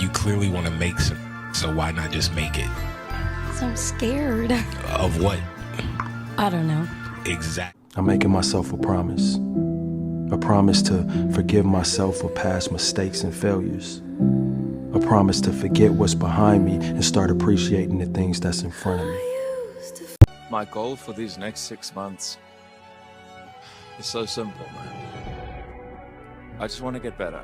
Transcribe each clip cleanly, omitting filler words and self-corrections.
You clearly want to make some, so why not just make it? So I'm scared. Of what? I don't know. Exactly. I'm making myself a promise to forgive myself for past mistakes and failures, a promise to forget what's behind me and start appreciating the things that's in front of me. My goal for these next 6 months is so simple, man. I just want to get better.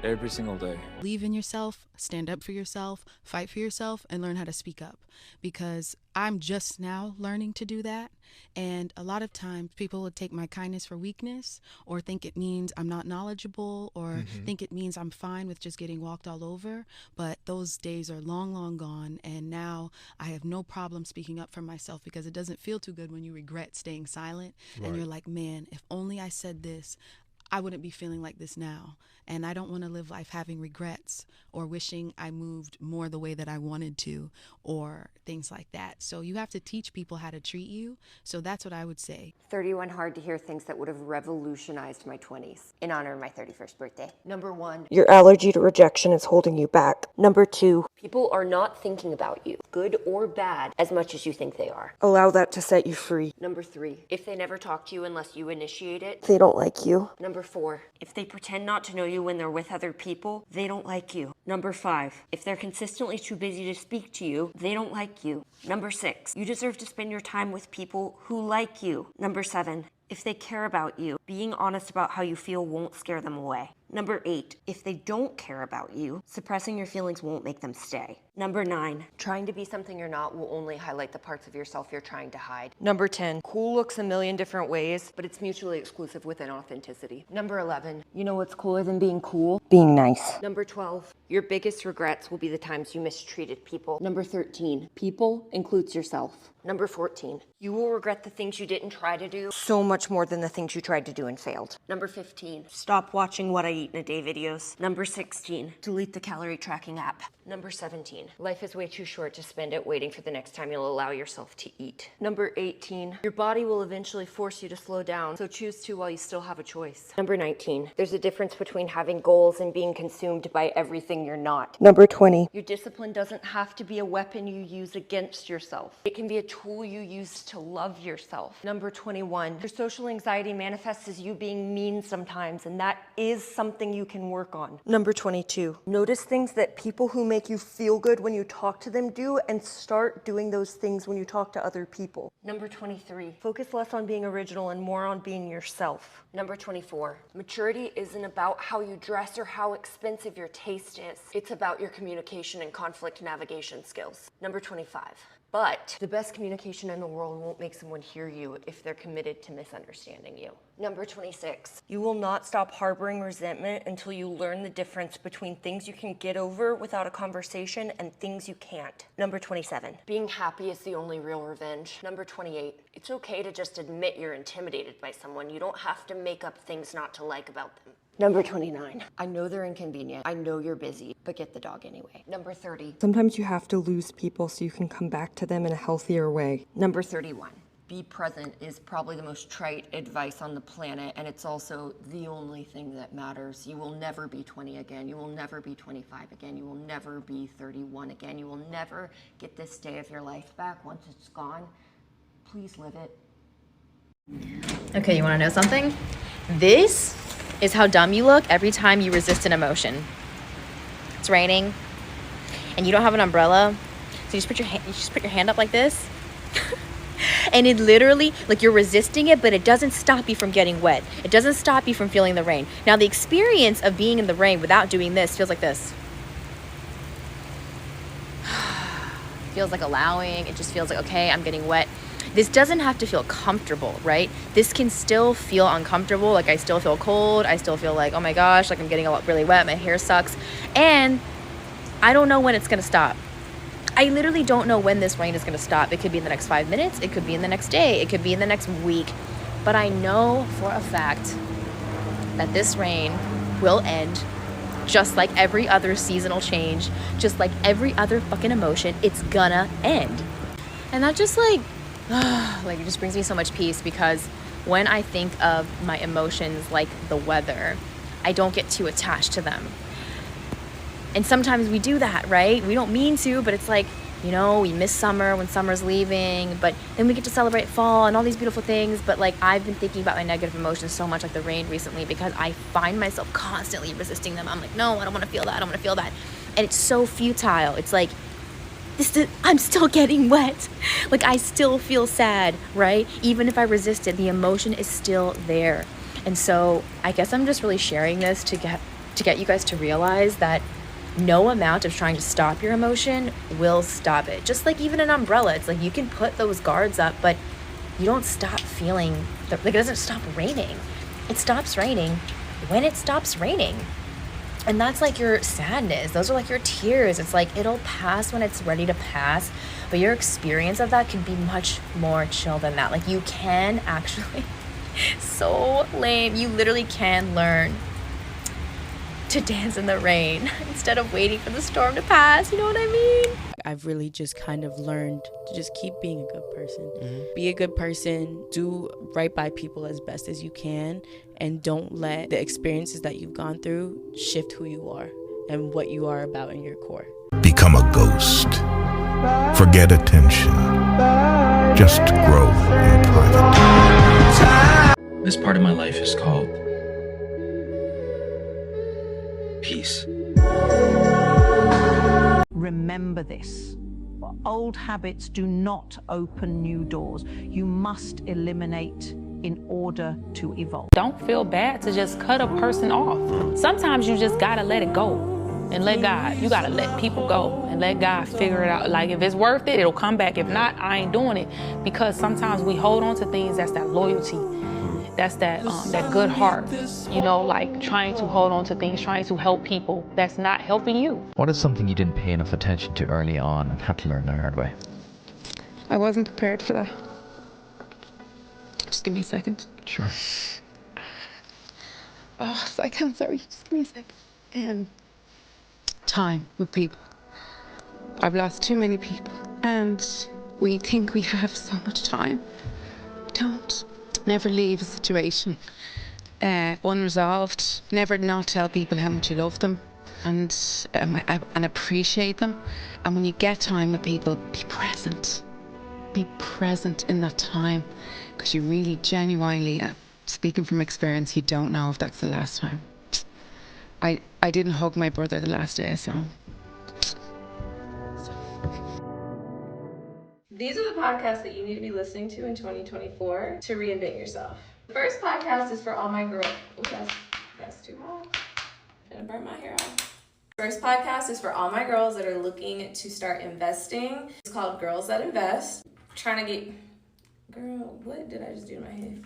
Every single day. Believe in yourself, stand up for yourself, fight for yourself, and learn how to speak up. Because I'm just now learning to do that. And a lot of times people would take my kindness for weakness, or think it means I'm not knowledgeable, or think it means I'm fine with just getting walked all over. But those days are long, long gone. And now I have no problem speaking up for myself, because it doesn't feel too good when you regret staying silent. Right. And you're like, man, if only I said this, I wouldn't be feeling like this now. And I don't want to live life having regrets or wishing I moved more the way that I wanted to, or things like that. So you have to teach people how to treat you. So that's what I would say. 31 hard to hear things that would have revolutionized my 20s in honor of my 31st birthday. Number 1, your allergy to rejection is holding you back. Number 2, people are not thinking about you, good or bad, as much as you think they are. allow that to set you free. Number 3, if they never talk to you unless you initiate it. They don't like you. Number 4, if they pretend not to know you when they're with other people, they don't like you. Number 5, if they're consistently too busy to speak to you, they don't like you. Number 6, you deserve to spend your time with people who like you. Number 7, if they care about you, being honest about how you feel won't scare them away. Number 8, if they don't care about you, suppressing your feelings won't make them stay. Number 9, trying to be something you're not will only highlight the parts of yourself you're trying to hide. Number 10, Cool looks a million different ways, but it's mutually exclusive with inauthenticity. Number 11, you know what's cooler than being cool? being nice. Number 12, your biggest regrets will be the times you mistreated people. Number 13, people includes yourself. Number 14, you will regret the things you didn't try to do So much more than the things you tried to do and failed. Number 15, stop watching what I eat in a day videos. Number 16, delete the calorie tracking app. Number 17, life is way too short to spend it waiting for the next time you'll allow yourself to eat. Number 18, your body will eventually force you to slow down, so choose to while you still have a choice. Number 19, there's a difference between having goals and being consumed by everything you're not. Number 20, Your discipline doesn't have to be a weapon you use against yourself. It can be a tool you use to love yourself. Number 21, your social anxiety manifests as you being mean sometimes, and that is something you can work on. Number 22, notice things that people who make you feel good when you talk to them do, and start doing those things when you talk to other people. Number 23, Focus less on being original and more on being yourself. Number 24, maturity isn't about how you dress or how expensive your taste is. It's about your communication and conflict navigation skills. Number 25, but the best communication in the world won't make someone hear you if they're committed to misunderstanding you. Number 26, You will not stop harboring resentment until you learn the difference between things you can get over without a conversation and things you can't. Number 27, being happy is the only real revenge. Number 28, it's okay to just admit you're intimidated by someone. You don't have to make up things not to like about them. Number 29, I know they're inconvenient. I know you're busy, but get the dog anyway. Number 30, sometimes you have to lose people so you can come back to them in a healthier way. Number 31, be present is probably the most trite advice on the planet, and it's also the only thing that matters. You will never be 20 again. You will never be 25 again. You will never be 31 again. You will never get this day of your life back. Once it's gone, please live it. Okay, you want to know something? This is how dumb you look every time you resist an emotion. It's raining, and you don't have an umbrella, so you just put your hand up like this, and it literally, like, you're resisting it, but it doesn't stop you from getting wet. It doesn't stop you from feeling the rain. Now, the experience of being in the rain without doing this feels like this. Feels like allowing. It just feels like, okay, I'm getting wet. This doesn't have to feel comfortable, right? This can still feel uncomfortable. Like, I still feel cold. I still feel like, oh my gosh, like I'm getting really wet. My hair sucks. And I don't know when it's gonna stop. I literally don't know when this rain is gonna stop. It could be in the next 5 minutes. It could be in the next day. It could be in the next week. But I know for a fact that this rain will end, just like every other seasonal change, just like every other fucking emotion. It's gonna end. And that just like it just brings me so much peace, because when I think of my emotions like the weather, I don't get too attached to them. And sometimes we do that, right? We don't mean to, but it's like, you know, we miss summer when summer's leaving, but then we get to celebrate fall and all these beautiful things. But like, I've been thinking about my negative emotions so much, like the rain recently, because I find myself constantly resisting them. I'm like, no, I don't want to feel that. I don't want to feel that. And it's so futile. It's like, I'm still getting wet. Like, I still feel sad, right? Even if I resist it, the emotion is still there. And so I guess I'm just really sharing this to get you guys to realize that no amount of trying to stop your emotion will stop it. Just like even an umbrella, it's like you can put those guards up, but you don't stop feeling, like it doesn't stop raining. It stops raining when it stops raining. And that's like your sadness. Those are like your tears. It's like it'll pass when it's ready to pass, but your experience of that can be much more chill than that. Like you can actually, so lame, you literally can learn to dance in the rain instead of waiting for the storm to pass. You know what I mean? I've really just kind of learned to just keep being a good person. Be a good person, do right by people as best as you can, and don't let the experiences that you've gone through shift who you are and what you are about in your core. Become a ghost. Forget attention. Just grow in private. This part of my life is called peace. Remember this. Old habits do not open new doors. You must eliminate in order to evolve. Don't feel bad to just cut a person off. Sometimes you just gotta let it go and let God. You gotta let people go and let God figure it out. Like if it's worth it, it'll come back. If not, I ain't doing it. Because sometimes we hold on to things, that's that loyalty. That's that good heart, you know, like trying to hold on to things, trying to help people that's not helping you. What is something you didn't pay enough attention to early on and had to learn the hard way? I wasn't prepared for that. Just give me a second. Sure. Oh, I'm sorry. Just give me a second. Time with people. I've lost too many people. And we think we have so much time. We don't. Never leave a situation unresolved. Never not tell people how much you love them and appreciate them. And when you get time with people, be present. Be present in that time, because you really genuinely, speaking from experience, you don't know if that's the last time. I didn't hug my brother the last day, so. These are the podcasts that you need to be listening to in 2024 to reinvent yourself. The first podcast is for all my girls. Oh, that's too hot. Gonna burn my hair off. First podcast is for all my girls that are looking to start investing. It's called Girls That Invest. Trying to get, girl, what did I just do to my head?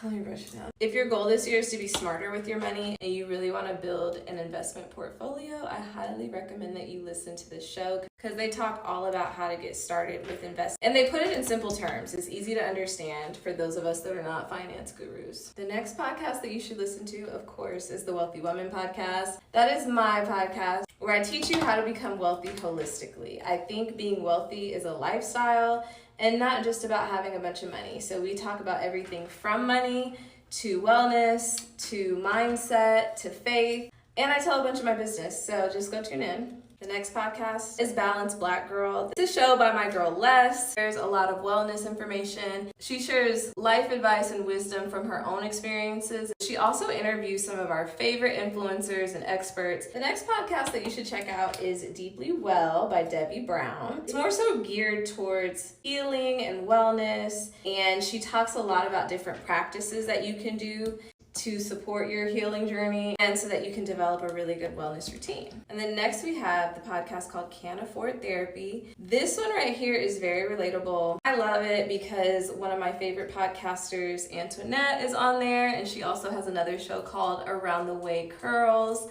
Let me brush it down. If your goal this year is to be smarter with your money and you really want to build an investment portfolio, I highly recommend that you listen to this show because they talk all about how to get started with investing. And they put it in simple terms. It's easy to understand for those of us that are not finance gurus. The next podcast that you should listen to, of course, is the Wealthy Woman podcast. That is my podcast where I teach you how to become wealthy holistically. I think being wealthy is a lifestyle and not just about having a bunch of money. So we talk about everything from money to wellness, to mindset, to faith. And I tell a bunch of my business, so just go tune in. The next podcast is Balanced Black Girl. It's a show by my girl Les. There's a lot of wellness information. She shares life advice and wisdom from her own experiences. She also interviews some of our favorite influencers and experts. The next podcast that you should check out is Deeply Well by Debbie Brown. It's more so geared towards healing and wellness, and she talks a lot about different practices that you can do to support your healing journey and so that you can develop a really good wellness routine. And then next we have the podcast called Can't Afford Therapy. This one right here is very relatable. I love it because one of my favorite podcasters, Antoinette, is on there, and she also has another show called Around the Way Curls,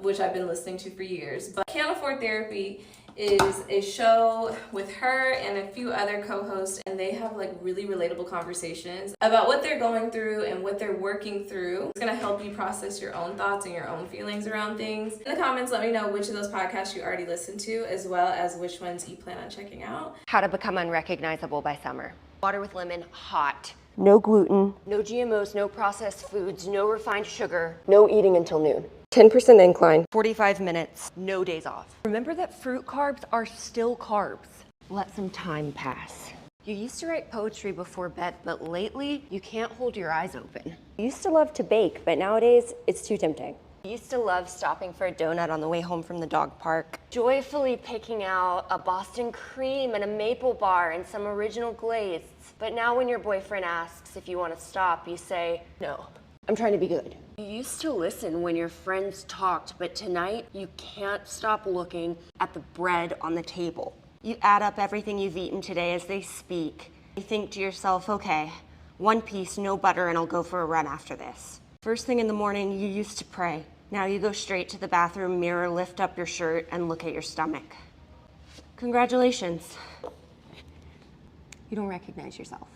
which I've been listening to for years. But Can't Afford Therapy is a show with her and a few other co-hosts, and they have like really relatable conversations about what they're going through and what they're working through. It's gonna help you process your own thoughts and your own feelings around things. In the comments, let me know which of those podcasts you already listened to, as well as which ones you plan on checking out. How to become unrecognizable by summer. Water with lemon, hot. No gluten, no GMOs, no processed foods, no refined sugar, no eating until noon. 10% incline. 45 minutes, no days off. Remember that fruit carbs are still carbs. Let some time pass. You used to write poetry before bed, but lately you can't hold your eyes open. You used to love to bake, but nowadays it's too tempting. You used to love stopping for a donut on the way home from the dog park, joyfully picking out a Boston cream and a maple bar and some original glazed. But now when your boyfriend asks if you want to stop, you say, no, I'm trying to be good. You used to listen when your friends talked, but tonight you can't stop looking at the bread on the table. You add up everything you've eaten today as they speak. You think to yourself, okay, 1 piece, no butter, and I'll go for a run after this. First thing in the morning, you used to pray. Now you go straight to the bathroom mirror, lift up your shirt, and look at your stomach. Congratulations. You don't recognize yourself.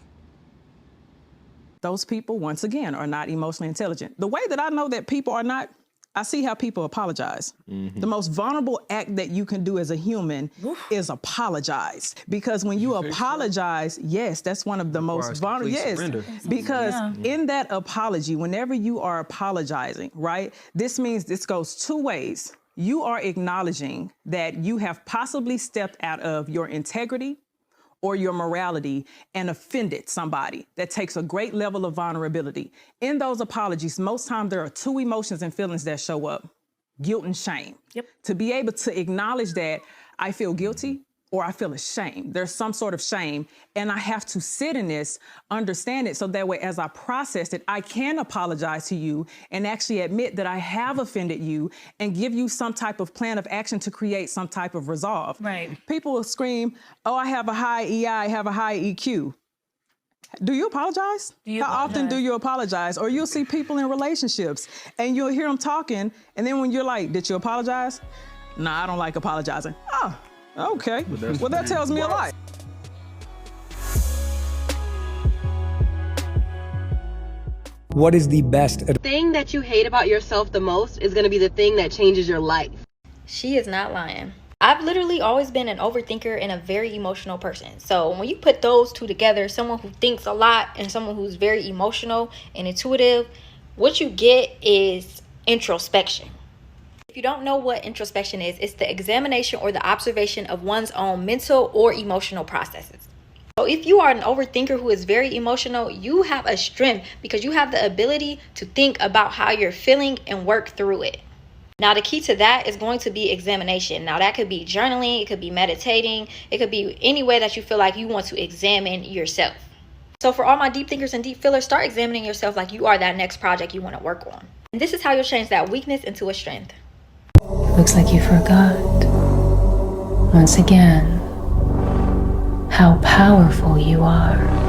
Those people, once again, are not emotionally intelligent. The way that I know that people are not, I see how people apologize. The most vulnerable act that you can do as a human is apologize. Because when you apologize, yes, that's one of the most vulnerable. Yes, because in that apology, whenever you are apologizing, right, this means this goes 2 ways. You are acknowledging that you have possibly stepped out of your integrity or your morality and offended somebody. That takes a great level of vulnerability. In those apologies, most times there are 2 emotions and feelings that show up: guilt and shame. To be able to acknowledge that I feel guilty or I feel ashamed. There's some sort of shame, and I have to sit in this, understand it, so that way as I process it, I can apologize to you and actually admit that I have offended you and give you some type of plan of action to create some type of resolve. Right. People will scream, oh, I have a high EI, I have a high EQ. Do you apologize? How often do you apologize? Or you'll see people in relationships and you'll hear them talking, and then when you're like, did you apologize? Nah, I don't like apologizing. Oh. Okay, well that tells me a lot. What is the best thing that you hate about yourself the most is going to be the thing that changes your life? She is not lying. I've literally always been an overthinker and a very emotional person. So when you put those 2 together, someone who thinks a lot and someone who's very emotional and intuitive, what you get is introspection. If you don't know what introspection is, it's the examination or the observation of one's own mental or emotional processes. So if you are an overthinker who is very emotional, you have a strength because you have the ability to think about how you're feeling and work through it. Now, the key to that is going to be examination. Now, that could be journaling, it could be meditating, it could be any way that you feel like you want to examine yourself. So for all my deep thinkers and deep feelers, start examining yourself like you are that next project you want to work on. And this is how you'll change that weakness into a strength. Looks like you forgot, once again, how powerful you are.